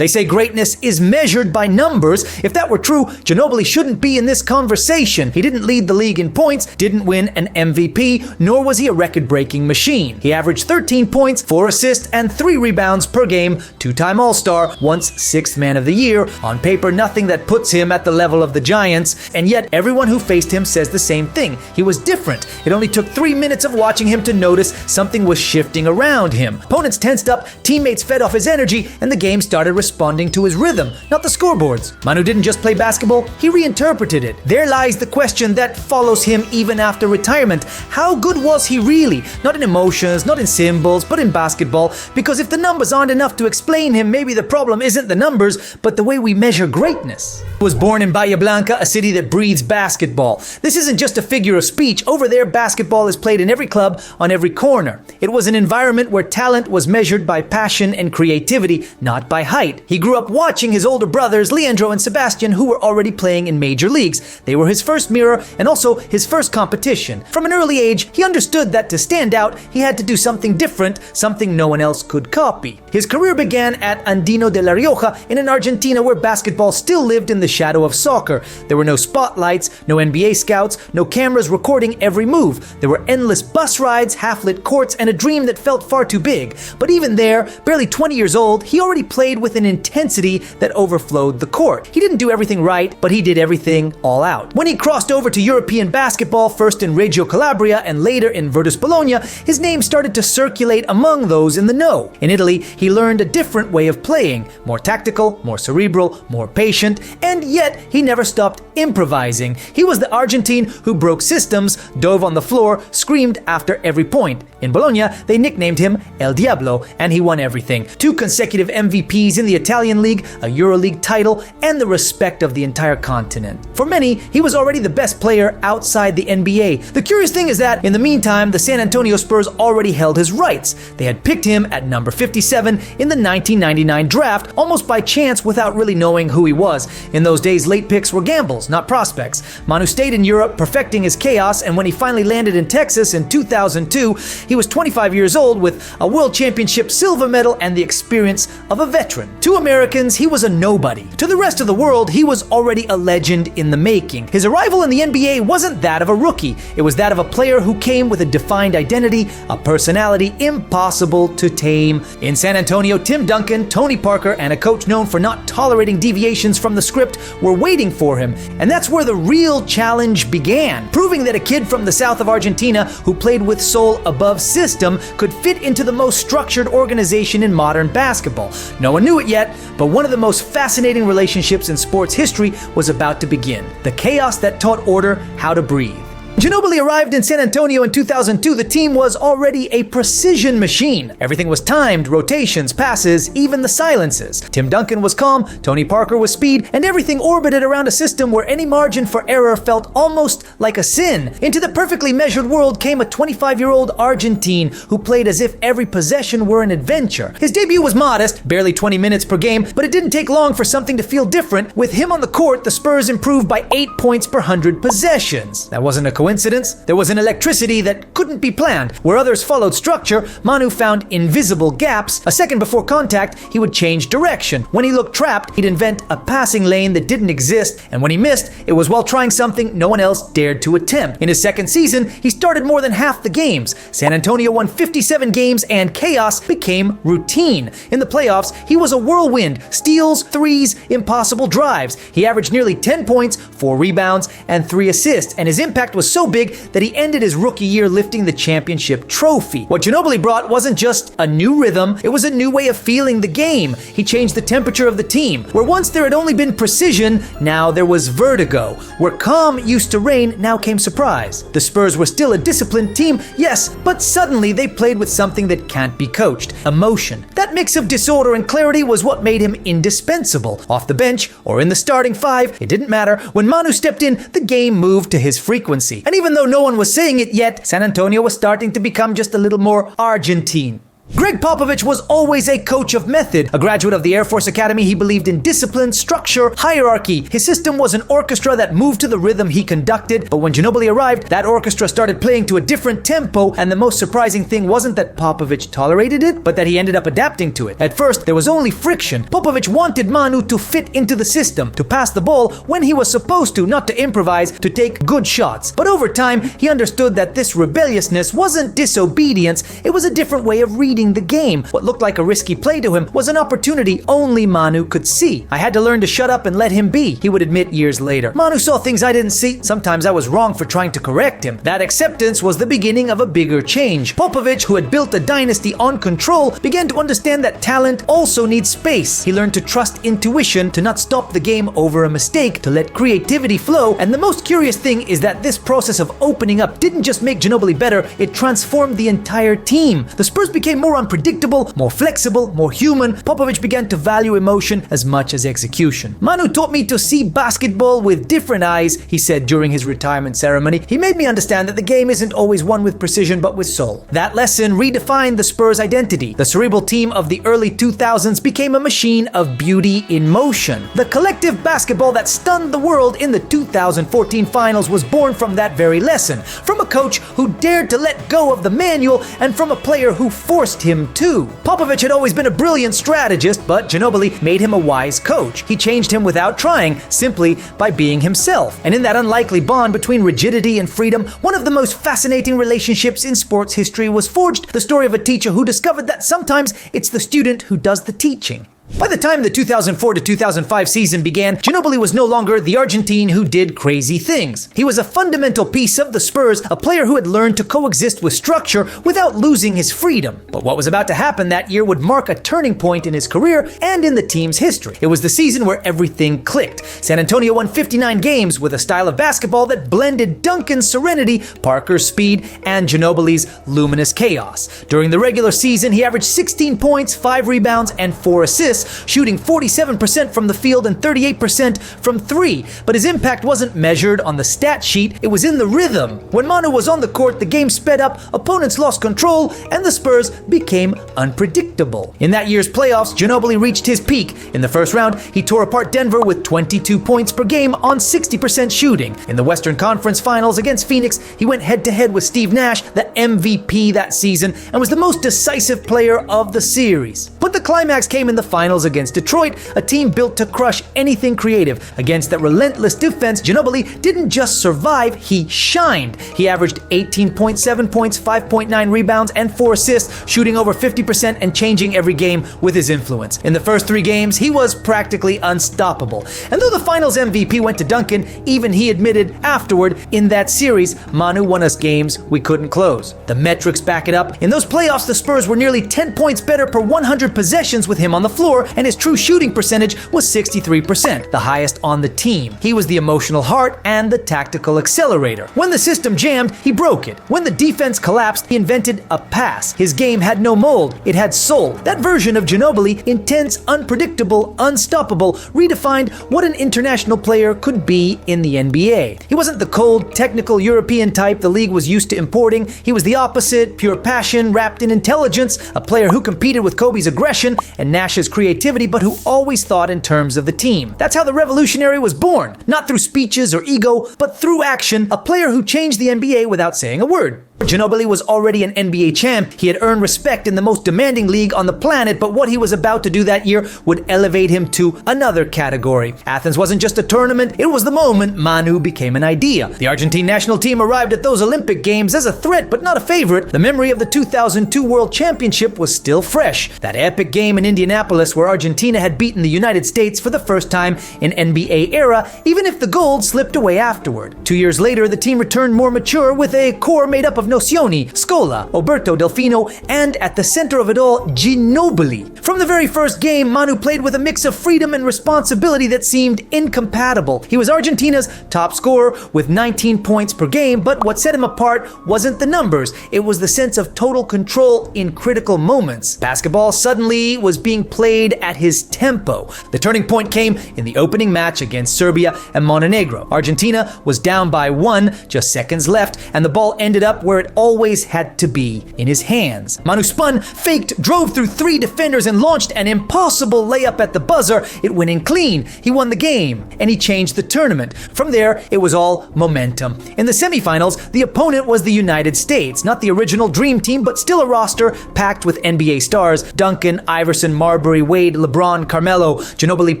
They say greatness is measured by numbers. If that were true, Ginóbili shouldn't be in this conversation. He didn't lead the league in points, didn't win an MVP, nor was he a record-breaking machine. He averaged 13 points, 4 assists, and 3 rebounds per game, two-time All-Star, once 6th Man of the Year. On paper, nothing that puts him at the level of the Giants, and yet everyone who faced him says the same thing. He was different. It only took 3 minutes of watching him to notice something was shifting around him. Opponents tensed up, teammates fed off his energy, and the game started responding to his rhythm, not the scoreboards. Manu didn't just play basketball, he reinterpreted it. There lies the question that follows him even after retirement. How good was he really? Not in emotions, not in symbols, but in basketball. Because if the numbers aren't enough to explain him, maybe the problem isn't the numbers, but the way we measure greatness. He was born in Bahia Blanca, a city that breathes basketball. This isn't just a figure of speech. Over there, basketball is played in every club, on every corner. It was an environment where talent was measured by passion and creativity, not by height. He grew up watching his older brothers, Leandro and Sebastian, who were already playing in major leagues. They were his first mirror and also his first competition. From an early age, he understood that to stand out, he had to do something different, something no one else could copy. His career began at Andino de la Rioja in an Argentina where basketball still lived in the shadow of soccer. There were no spotlights, no NBA scouts, no cameras recording every move. There were endless bus rides, half-lit courts, and a dream that felt far too big. But even there, barely 20 years old, he already played with an intensity that overflowed the court. He didn't do everything right, but he did everything all out. When he crossed over to European basketball, first in Reggio Calabria and later in Virtus Bologna, his name started to circulate among those in the know. In Italy, he learned a different way of playing, more tactical, more cerebral, more patient, and yet he never stopped improvising. He was the Argentine who broke systems, dove on the floor, screamed after every point. In Bologna, they nicknamed him El Diablo, and he won everything. 2 consecutive MVPs in the Italian League, a EuroLeague title, and the respect of the entire continent. For many, he was already the best player outside the NBA. The curious thing is that, in the meantime, the San Antonio Spurs already held his rights. They had picked him at number 57 in the 1999 draft, almost by chance without really knowing who he was. In those days, late picks were gambles, not prospects. Manu stayed in Europe, perfecting his chaos, and when he finally landed in Texas in 2002, he was 25 years old with a World Championship silver medal and the experience of a veteran. To Americans, he was a nobody. To the rest of the world, he was already a legend in the making. His arrival in the NBA wasn't that of a rookie. It was that of a player who came with a defined identity, a personality impossible to tame. In San Antonio, Tim Duncan, Tony Parker, and a coach known for not tolerating deviations from the script were waiting for him. And that's where the real challenge began, proving that a kid from the south of Argentina who played with soul above system could fit into the most structured organization in modern basketball. No one knew it yet, but one of the most fascinating relationships in sports history was about to begin. The chaos that taught order how to breathe. Ginóbili arrived in San Antonio in 2002. The team was already a precision machine. Everything was timed, rotations, passes, even the silences. Tim Duncan was calm, Tony Parker was speed, and everything orbited around a system where any margin for error felt almost like a sin. Into the perfectly measured world came a 25-year-old Argentine who played as if every possession were an adventure. His debut was modest, barely 20 minutes per game, but it didn't take long for something to feel different. With him on the court, the Spurs improved by 8 points per 100 possessions. That wasn't a coincidence. There was an electricity that couldn't be planned. Where others followed structure, Manu found invisible gaps. A second before contact, he would change direction. When he looked trapped, he'd invent a passing lane that didn't exist, and when he missed, it was while trying something no one else dared to attempt. In his second season, he started more than half the games. San Antonio won 57 games, and chaos became routine. In the playoffs, he was a whirlwind. Steals, threes, impossible drives. He averaged nearly 10 points, 4 rebounds, and 3 assists, and his impact was so big that he ended his rookie year lifting the championship trophy. What Ginóbili brought wasn't just a new rhythm, it was a new way of feeling the game. He changed the temperature of the team. Where once there had only been precision, now there was vertigo. Where calm used to reign, now came surprise. The Spurs were still a disciplined team, yes, but suddenly they played with something that can't be coached: emotion. That mix of disorder and clarity was what made him indispensable. Off the bench or in the starting 5, it didn't matter. When Manu stepped in, the game moved to his frequency. And even though no one was saying it yet, San Antonio was starting to become just a little more Argentine. Greg Popovich was always a coach of method. A graduate of the Air Force Academy, he believed in discipline, structure, hierarchy. His system was an orchestra that moved to the rhythm he conducted, but when Ginóbili arrived, that orchestra started playing to a different tempo, and the most surprising thing wasn't that Popovich tolerated it, but that he ended up adapting to it. At first, there was only friction. Popovich wanted Manu to fit into the system, to pass the ball when he was supposed to, not to improvise, to take good shots. But over time, he understood that this rebelliousness wasn't disobedience, it was a different way of reading the game. What looked like a risky play to him was an opportunity only Manu could see. I had to learn to shut up and let him be, he would admit years later. Manu saw things I didn't see. Sometimes I was wrong for trying to correct him. That acceptance was the beginning of a bigger change. Popovich, who had built a dynasty on control, began to understand that talent also needs space. He learned to trust intuition, to not stop the game over a mistake, to let creativity flow, and the most curious thing is that this process of opening up didn't just make Ginóbili better, it transformed the entire team. The Spurs became more unpredictable, more flexible, more human. Popovich began to value emotion as much as execution. Manu taught me to see basketball with different eyes, he said during his retirement ceremony. He made me understand that the game isn't always won with precision but with soul. That lesson redefined the Spurs' identity. The cerebral team of the early 2000s became a machine of beauty in motion. The collective basketball that stunned the world in the 2014 finals was born from that very lesson, from a coach who dared to let go of the manual and from a player who forced him to. Popovich had always been a brilliant strategist, but Ginóbili made him a wise coach. He changed him without trying, simply by being himself. And in that unlikely bond between rigidity and freedom, one of the most fascinating relationships in sports history was forged, the story of a teacher who discovered that sometimes it's the student who does the teaching. By the time the 2004 to 2005 season began, Ginóbili was no longer the Argentine who did crazy things. He was a fundamental piece of the Spurs, a player who had learned to coexist with structure without losing his freedom. But what was about to happen that year would mark a turning point in his career and in the team's history. It was the season where everything clicked. San Antonio won 59 games with a style of basketball that blended Duncan's serenity, Parker's speed, and Ginóbili's luminous chaos. During the regular season, he averaged 16 points, 5 rebounds, and 4 assists, shooting 47% from the field and 38% from three. But his impact wasn't measured on the stat sheet, it was in the rhythm. When Manu was on the court, the game sped up, opponents lost control, and the Spurs became unpredictable. In that year's playoffs, Ginóbili reached his peak. In the first round, he tore apart Denver with 22 points per game on 60% shooting. In the Western Conference Finals against Phoenix, he went head-to-head with Steve Nash, the MVP that season, and was the most decisive player of the series. But the climax came in the finals against Detroit, a team built to crush anything creative. Against that relentless defense, Ginóbili didn't just survive, he shined. He averaged 18.7 points, 5.9 rebounds, and 4 assists, shooting over 50% and changing every game with his influence. In the first 3 games, he was practically unstoppable. And though the finals MVP went to Duncan, even he admitted afterward, in that series, Manu won us games we couldn't close. The metrics back it up. In those playoffs, the Spurs were nearly 10 points better per 100 possessions with him on the floor, and his true shooting percentage was 63%, the highest on the team. He was the emotional heart and the tactical accelerator. When the system jammed, he broke it. When the defense collapsed, he invented a pass. His game had no mold, it had soul. That version of Ginóbili, intense, unpredictable, unstoppable, redefined what an international player could be in the NBA. He wasn't the cold, technical European type the league was used to importing. He was the opposite, pure passion wrapped in intelligence, a player who competed with Kobe's aggression and Nash's creativity, but who always thought in terms of the team. That's how the revolutionary was born, not through speeches or ego, but through action, a player who changed the NBA without saying a word. Ginóbili was already an NBA champ. He had earned respect in the most demanding league on the planet, but what he was about to do that year would elevate him to another category. Athens wasn't just a tournament, it was the moment Manu became an idea. The Argentine national team arrived at those Olympic Games as a threat, but not a favorite. The memory of the 2002 World Championship was still fresh. That epic game in Indianapolis where Argentina had beaten the United States for the first time in NBA era, even if the gold slipped away afterward. 2 years later, the team returned more mature with a core made up of Nocioni, Scola, Oberto, Delfino, and at the center of it all, Ginóbili. From the very first game, Manu played with a mix of freedom and responsibility that seemed incompatible. He was Argentina's top scorer with 19 points per game, but what set him apart wasn't the numbers, it was the sense of total control in critical moments. Basketball suddenly was being played at his tempo. The turning point came in the opening match against Serbia and Montenegro. Argentina was down by 1, just seconds left, and the ball ended up where where it always had to be, in his hands. Manu spun, faked, drove through 3 defenders and launched an impossible layup at the buzzer. It went in clean. He won the game, and he changed the tournament. From there, it was all momentum. In the semifinals, the opponent was the United States, not the original Dream Team, but still a roster packed with NBA stars: Duncan, Iverson, Marbury, Wade, LeBron, Carmelo. Ginóbili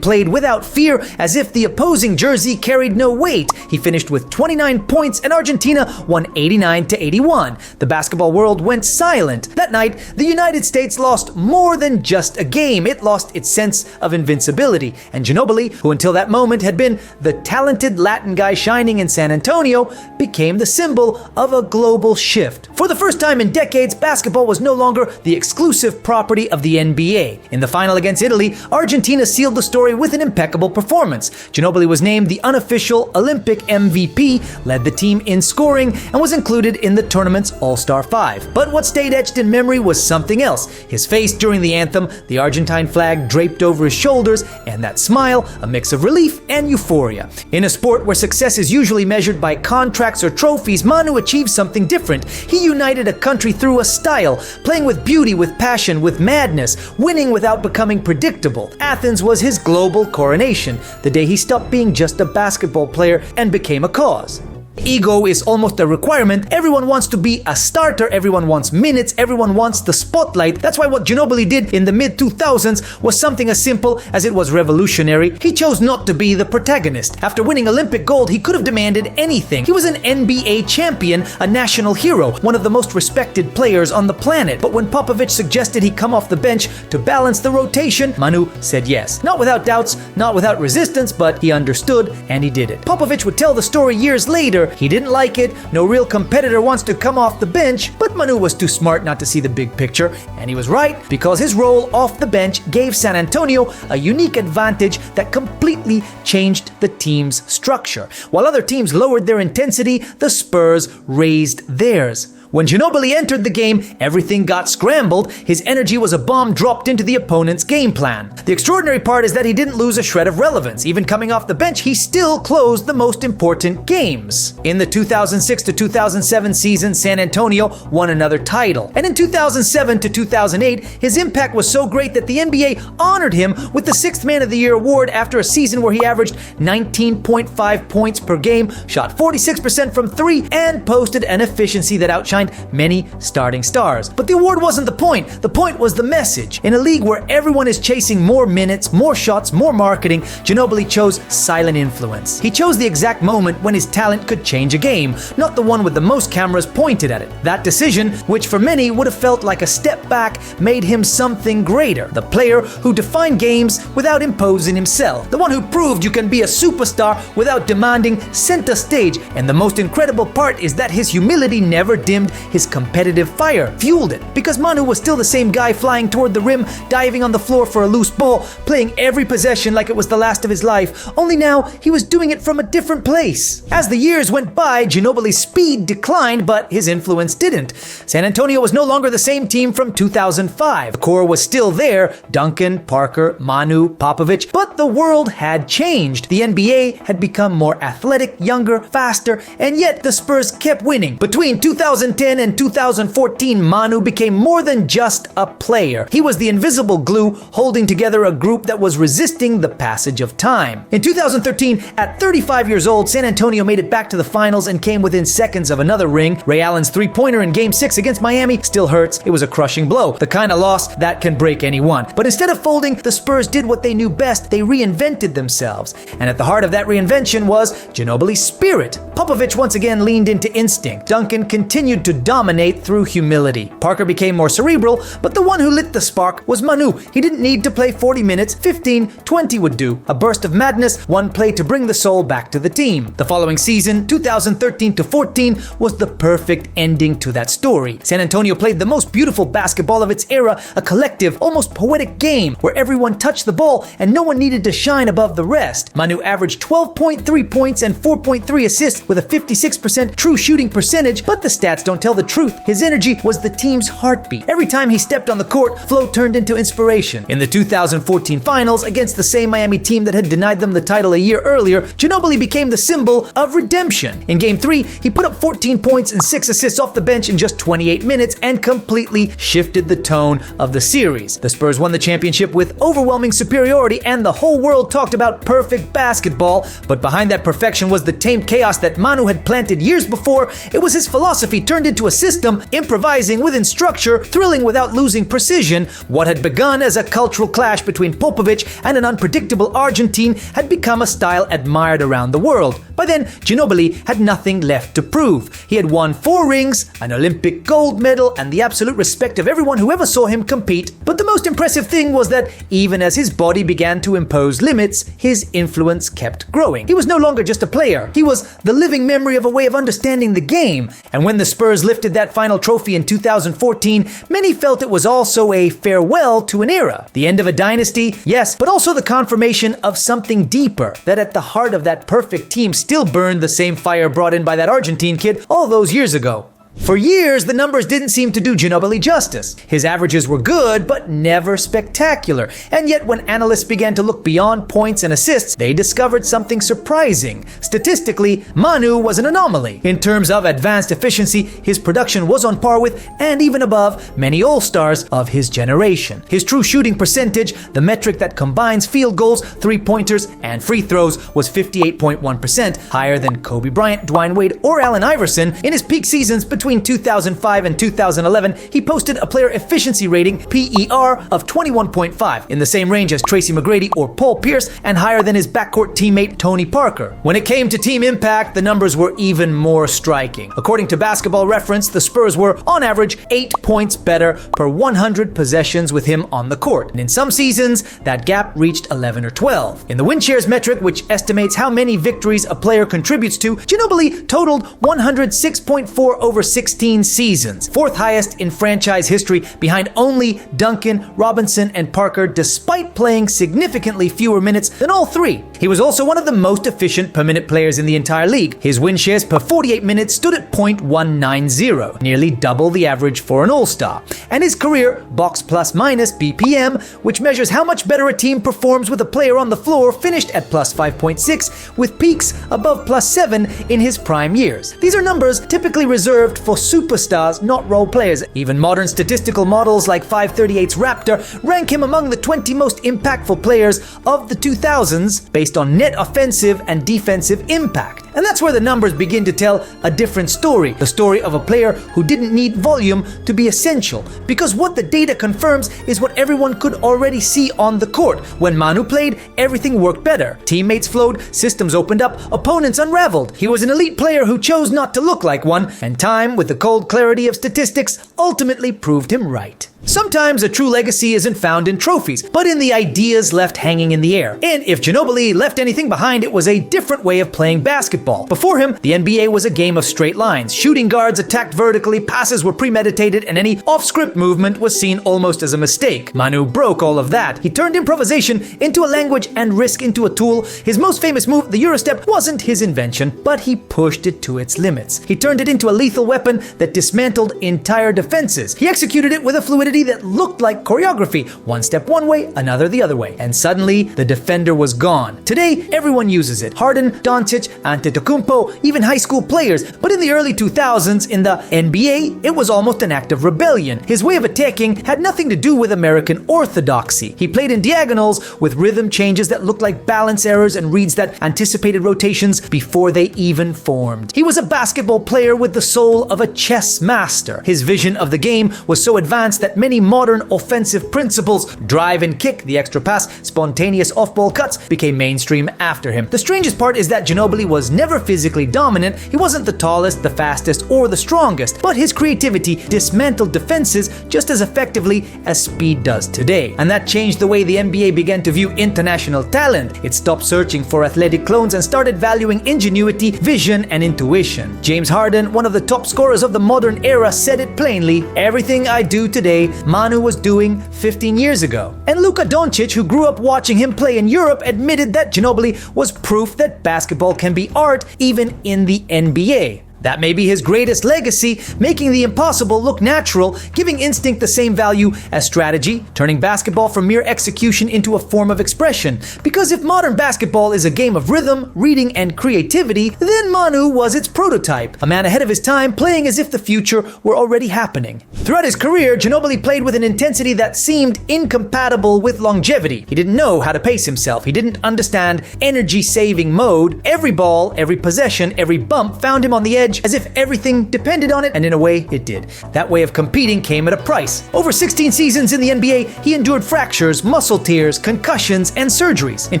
played without fear, as if the opposing jersey carried no weight. He finished with 29 points, and Argentina won 89-81. The basketball world went silent. That night, the United States lost more than just a game. It lost its sense of invincibility, and Ginóbili, who until that moment had been the talented Latin guy shining in San Antonio, became the symbol of a global shift. For the first time in decades, basketball was no longer the exclusive property of the NBA. In the final against Italy, Argentina sealed the story with an impeccable performance. Ginóbili was named the unofficial Olympic MVP, led the team in scoring, and was included in the tournament's All-Star 5. But what stayed etched in memory was something else: his face during the anthem, the Argentine flag draped over his shoulders, and that smile, a mix of relief and euphoria. In a sport where success is usually measured by contracts or trophies, Manu achieved something different. He united a country through a style, playing with beauty, with passion, with madness, winning without becoming predictable. Athens was his global coronation, the day he stopped being just a basketball player and became a cause. Ego is almost a requirement. Everyone wants to be a starter, everyone wants minutes, everyone wants the spotlight. That's why what Ginóbili did in the mid-2000s was something as simple as it was revolutionary. He chose not to be the protagonist. After winning Olympic gold, he could have demanded anything. He was an NBA champion, a national hero, one of the most respected players on the planet. But when Popovich suggested he come off the bench to balance the rotation, Manu said yes. Not without doubts, not without resistance, but he understood and he did it. Popovich would tell the story years later. He didn't like it. No real competitor wants to come off the bench, but Manu was too smart not to see the big picture, and he was right, because his role off the bench gave San Antonio a unique advantage that completely changed the team's structure. While other teams lowered their intensity, the Spurs raised theirs. When Ginóbili entered the game, everything got scrambled. His energy was a bomb dropped into the opponent's game plan. The extraordinary part is that he didn't lose a shred of relevance. Even coming off the bench, he still closed the most important games. In the 2006-2007 season, San Antonio won another title. And in 2007-2008, his impact was so great that the NBA honored him with the 6th Man of the Year award after a season where he averaged 19.5 points per game, shot 46% from 3, and posted an efficiency that outshined many starting stars. But the award wasn't the point. The point was the message. In a league where everyone is chasing more minutes, more shots, more marketing, Ginóbili chose silent influence. He chose the exact moment when his talent could change a game, not the one with the most cameras pointed at it. That decision, which for many would have felt like a step back, made him something greater. The player who defined games without imposing himself. The one who proved you can be a superstar without demanding center stage. And the most incredible part is that his humility never dimmed his competitive fire, fueled it, because Manu was still the same guy flying toward the rim, diving on the floor for a loose ball, playing every possession like it was the last of his life, only now he was doing it from a different place. As the years went by, Ginóbili's speed declined, but his influence didn't. San Antonio was no longer the same team from 2005. The core was still there: Duncan, Parker, Manu, Popovich, but the world had changed. The NBA had become more athletic, younger, faster, and yet the Spurs kept winning. Between 2010 and 2014, Manu became more than just a player. He was the invisible glue holding together a group that was resisting the passage of time. In 2013, at 35 years old, San Antonio made it back to the finals and came within seconds of another ring. Ray Allen's three-pointer in Game 6 against Miami still hurts. It was a crushing blow, the kind of loss that can break anyone. But instead of folding, the Spurs did what they knew best. They reinvented themselves. And at the heart of that reinvention was Ginóbili's spirit. Popovich once again leaned into instinct. Duncan continued to dominate through humility. Parker became more cerebral, but the one who lit the spark was Manu. He didn't need to play 40 minutes, 15, 20 would do. A burst of madness, one play to bring the soul back to the team. The following season, 2013-14, was the perfect ending to that story. San Antonio played the most beautiful basketball of its era, a collective, almost poetic game where everyone touched the ball and no one needed to shine above the rest. Manu averaged 12.3 points and 4.3 assists with a 56% true shooting percentage, but the stats don't tell the truth, his energy was the team's heartbeat. Every time he stepped on the court, flow turned into inspiration. In the 2014 finals, against the same Miami team that had denied them the title a year earlier, Ginóbili became the symbol of redemption. In Game 3, he put up 14 points and 6 assists off the bench in just 28 minutes and completely shifted the tone of the series. The Spurs won the championship with overwhelming superiority, and the whole world talked about perfect basketball, but behind that perfection was the tame chaos that Manu had planted years before. It was his philosophy turned into a system, improvising within structure, thrilling without losing precision. What had begun as a cultural clash between Popovich and an unpredictable Argentine had become a style admired around the world. By then, Ginóbili had nothing left to prove. He had won 4 rings, an Olympic gold medal, and the absolute respect of everyone who ever saw him compete. But the most impressive thing was that even as his body began to impose limits, his influence kept growing. He was no longer just a player. He was the living memory of a way of understanding the game. And when the Spurs lifted that final trophy in 2014, many felt it was also a farewell to an era. The end of a dynasty, yes, but also the confirmation of something deeper, that at the heart of that perfect team still burned the same fire brought in by that Argentine kid all those years ago. For years, the numbers didn't seem to do Ginóbili justice. His averages were good, but never spectacular. And yet, when analysts began to look beyond points and assists, they discovered something surprising. Statistically, Manu was an anomaly. In terms of advanced efficiency, his production was on par with, and even above, many all-stars of his generation. His true shooting percentage, the metric that combines field goals, three-pointers, and free throws, was 58.1%, higher than Kobe Bryant, Dwayne Wade, or Allen Iverson. In his peak seasons between 2005 and 2011, he posted a player efficiency rating, PER, of 21.5, in the same range as Tracy McGrady or Paul Pierce, and higher than his backcourt teammate Tony Parker. When it came to team impact, the numbers were even more striking. According to Basketball Reference, the Spurs were, on average, 8 points better per 100 possessions with him on the court. And in some seasons, that gap reached 11 or 12. In the win shares metric, which estimates how many victories a player contributes to, Ginóbili totaled 106.4 over 16 seasons, 4th highest in franchise history, behind only Duncan, Robinson, and Parker, despite playing significantly fewer minutes than all three. He was also one of the most efficient per-minute players in the entire league. His win shares per 48 minutes stood at .190, nearly double the average for an all-star. And his career box plus minus BPM, which measures how much better a team performs with a player on the floor, finished at plus 5.6, with peaks above plus 7 in his prime years. These are numbers typically reserved for superstars, not role players. Even modern statistical models like 538's Raptor rank him among the 20 most impactful players of the 2000s based on net offensive and defensive impact. And that's where the numbers begin to tell a different story, the story of a player who didn't need volume to be essential, because what the data confirms is what everyone could already see on the court. When Manu played, everything worked better. Teammates flowed, systems opened up, opponents unraveled. He was an elite player who chose not to look like one, and time, with the cold clarity of statistics, ultimately proved him right. Sometimes a true legacy isn't found in trophies, but in the ideas left hanging in the air. And if Ginóbili left anything behind, it was a different way of playing basketball. Before him, the NBA was a game of straight lines. Shooting guards attacked vertically, passes were premeditated, and any off-script movement was seen almost as a mistake. Manu broke all of that. He turned improvisation into a language and risk into a tool. His most famous move, the Eurostep, wasn't his invention, but he pushed it to its limits. He turned it into a lethal weapon that dismantled entire defenses. He executed it with a fluidity that looked like choreography, one step one way, another the other way, and suddenly the defender was gone. Today, everyone uses it. Harden, Doncic, Antetokounmpo, even high school players. But in the early 2000s, in the NBA, it was almost an act of rebellion. His way of attacking had nothing to do with American orthodoxy. He played in diagonals with rhythm changes that looked like balance errors and reads that anticipated rotations before they even formed. He was a basketball player with the soul of a chess master. His vision of the game was so advanced that many modern offensive principles, drive and kick, the extra pass, spontaneous off-ball cuts, became mainstream after him. The strangest part is that Ginóbili was never physically dominant. He wasn't the tallest, the fastest, or the strongest, but his creativity dismantled defenses just as effectively as speed does today. And that changed the way the NBA began to view international talent. It stopped searching for athletic clones and started valuing ingenuity, vision, and intuition. James Harden, one of the top scorers of the modern era, said it plainly: "Everything I do today, Manu was doing 15 years ago." And Luka Doncic, who grew up watching him play in Europe, admitted that Ginóbili was proof that basketball can be art even in the NBA. That may be his greatest legacy, making the impossible look natural, giving instinct the same value as strategy, turning basketball from mere execution into a form of expression. Because if modern basketball is a game of rhythm, reading, and creativity, then Manu was its prototype, a man ahead of his time, playing as if the future were already happening. Throughout his career, Ginóbili played with an intensity that seemed incompatible with longevity. He didn't know how to pace himself. He didn't understand energy-saving mode. Every ball, every possession, every bump found him on the edge as if everything depended on it, and in a way, it did. That way of competing came at a price. Over 16 seasons in the NBA, he endured fractures, muscle tears, concussions, and surgeries. In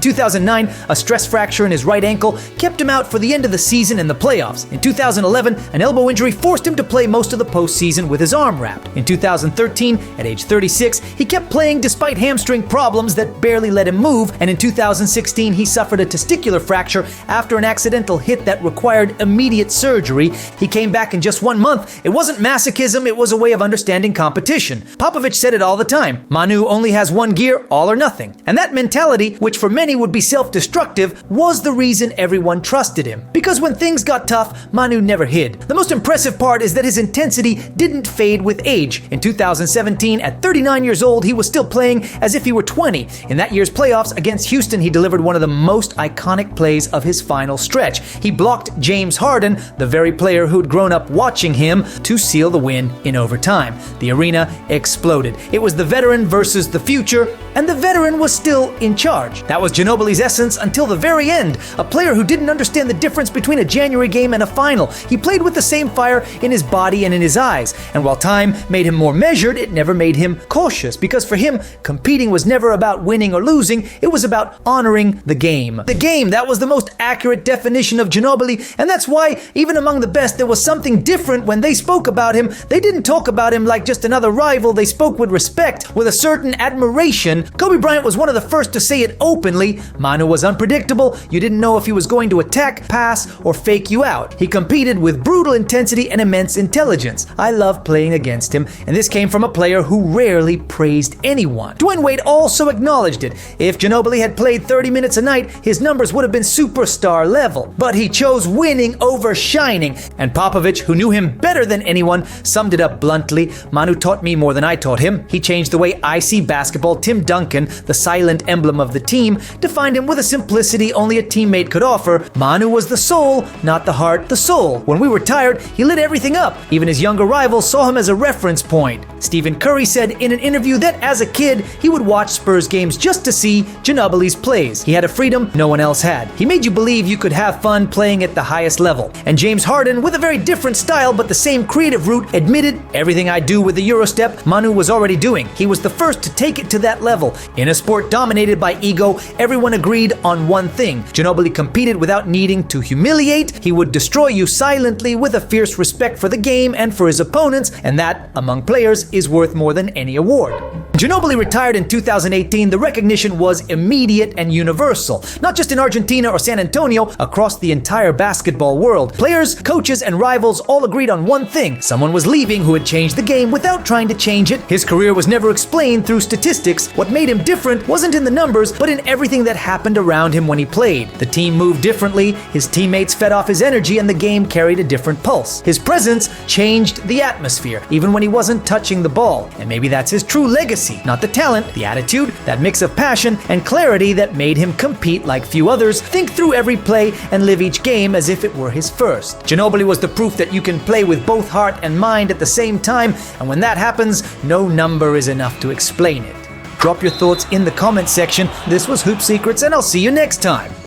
2009, a stress fracture in his right ankle kept him out for the end of the season and the playoffs. In 2011, an elbow injury forced him to play most of the postseason with his arm wrapped. In 2013, at age 36, he kept playing despite hamstring problems that barely let him move, and in 2016, he suffered a testicular fracture after an accidental hit that required immediate surgery. He came back in just 1 month. It wasn't masochism, it was a way of understanding competition. Popovich said it all the time. Manu only has one gear, all or nothing. And that mentality, which for many would be self-destructive, was the reason everyone trusted him. Because when things got tough, Manu never hid. The most impressive part is that his intensity didn't fade with age. In 2017, at 39 years old, he was still playing as if he were 20. In that year's playoffs against Houston, he delivered one of the most iconic plays of his final stretch. He blocked James Harden, the very player who'd grown up watching him, to seal the win in overtime. The arena exploded. It was the veteran versus the future, and the veteran was still in charge. That was Ginóbili's essence until the very end. A player who didn't understand the difference between a January game and a final. He played with the same fire in his body and in his eyes. And while time made him more measured, it never made him cautious. Because for him, competing was never about winning or losing. It was about honoring the game. The game, that was the most accurate definition of Ginóbili, and that's why, even among the best, there was something different when they spoke about him. They didn't talk about him like just another rival. They spoke with respect, with a certain admiration. Kobe Bryant was one of the first to say it openly. Manu was unpredictable. You didn't know if he was going to attack, pass, or fake you out. He competed with brutal intensity and immense intelligence. I love playing against him, and this came from a player who rarely praised anyone. Dwayne Wade also acknowledged it. If Ginóbili had played 30 minutes a night, his numbers would have been superstar level. But he chose winning over shining, and Popovich, who knew him better than anyone, summed it up bluntly. Manu taught me more than I taught him. He changed the way I see basketball. Tim Duncan, the silent emblem of the team, defined him with a simplicity only a teammate could offer. Manu was the soul, not the heart, the soul. When we were tired, he lit everything up. Even his younger rivals saw him as a reference point. Stephen Curry said in an interview that as a kid, he would watch Spurs games just to see Ginóbili's plays. He had a freedom no one else had. He made you believe you could have fun playing at the highest level. And James Harden, with a very different style but the same creative route, admitted, everything I do with the Eurostep, Manu was already doing. He was the first to take it to that level. In a sport dominated by ego, everyone agreed on one thing. Ginóbili competed without needing to humiliate. He would destroy you silently with a fierce respect for the game and for his opponents, and that, among players, is worth more than any award. Ginóbili retired in 2018. The recognition was immediate and universal. Not just in Argentina or San Antonio, across the entire basketball world. Players, coaches, and rivals all agreed on one thing. Someone was leaving who had changed the game without trying to change it. His career was never explained through statistics. What made him different wasn't in the numbers, but in everything that happened around him when he played. The team moved differently, his teammates fed off his energy, and the game carried a different pulse. His presence changed the atmosphere, even when he wasn't touching the ball. And maybe that's his true legacy. Not the talent, the attitude, that mix of passion and clarity that made him compete like few others, think through every play, and live each game as if it were his first. Ginóbili was the proof that you can play with both heart and mind at the same time, and when that happens, no number is enough to explain it. Drop your thoughts in the comment section. This was Hoop Secrets, and I'll see you next time.